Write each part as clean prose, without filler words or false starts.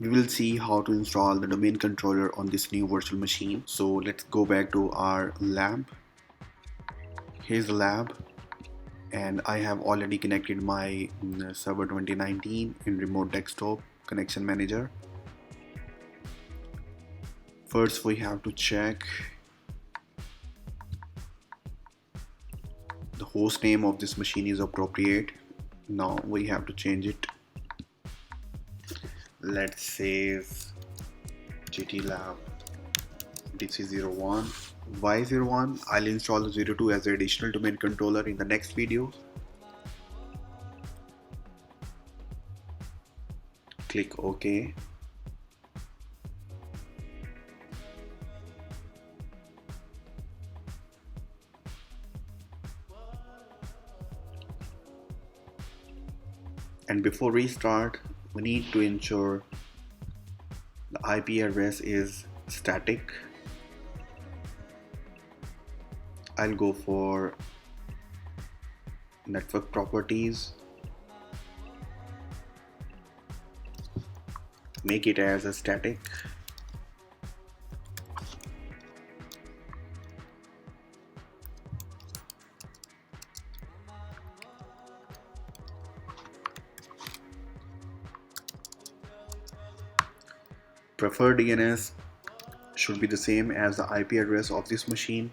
We will see how to install the domain controller on this new virtual machine. So let's go back to our lab. Here's the lab, and I have already connected my server 2019 in remote desktop connection manager. First we have to check the host name of this machine is appropriate. Now we have to change it. Let's say GTLab DC01. Why 01? I'll install the 02 as the additional domain controller in the next video. Click OK. And before restart, we need to ensure the IP address is static. I'll go for network properties, make it as a static. Preferred DNS should be the same as the IP address of this machine.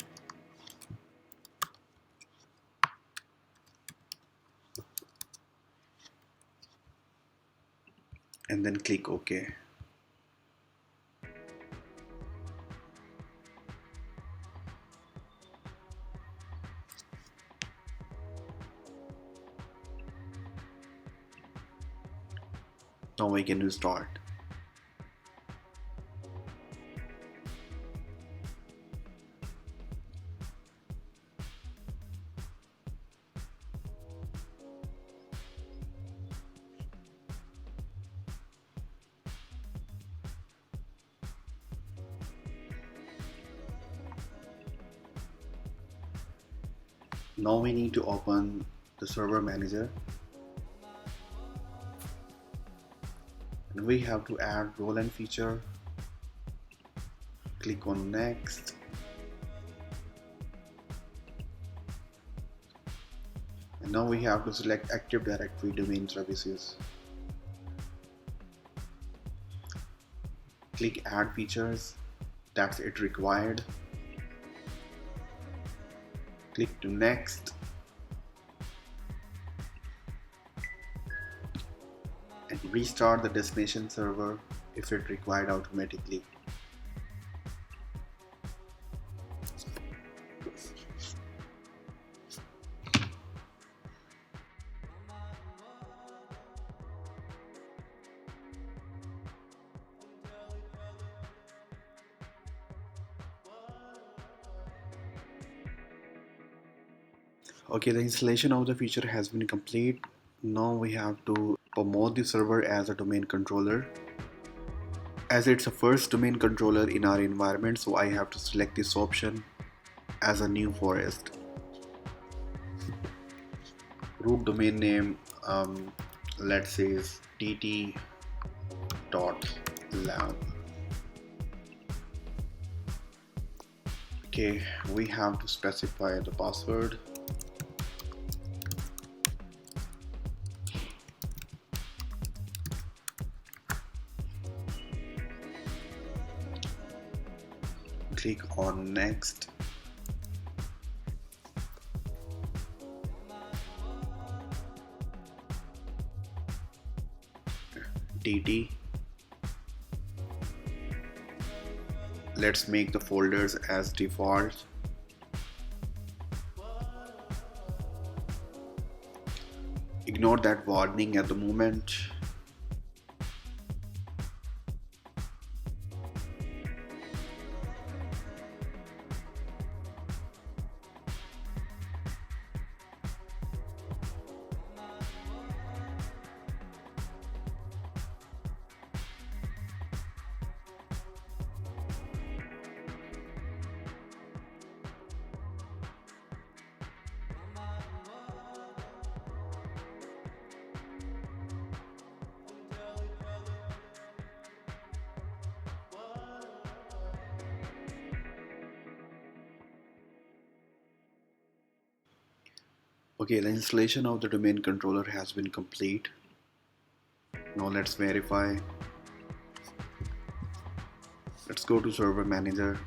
And then click OK. Now we can restart. Now we need to open the server manager, and we have to add role and feature. Click on next. And now we have to select Active Directory Domain Services. Click add features. That's it required. Click to next. And restart the destination server if it required automatically. Okay, the installation of the feature has been complete. Now we have to promote the server as a domain controller. As it's a first domain controller in our environment, so I have to select this option as a new forest. Root domain name, let's say is tt.lab. Okay, we have to specify the password. Click on next. tt. Let's make the folders as default. Ignore that warning at the moment. Okay, the installation of the domain controller has been complete. Now let's verify. Let's go to server manager,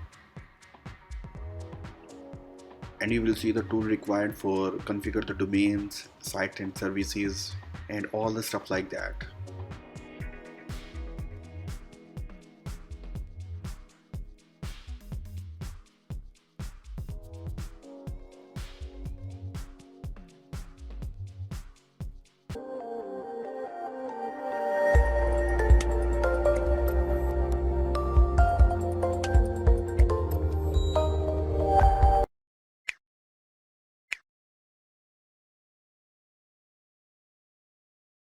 and you will see the tool required for configure the domains, site and services, and all the stuff like that.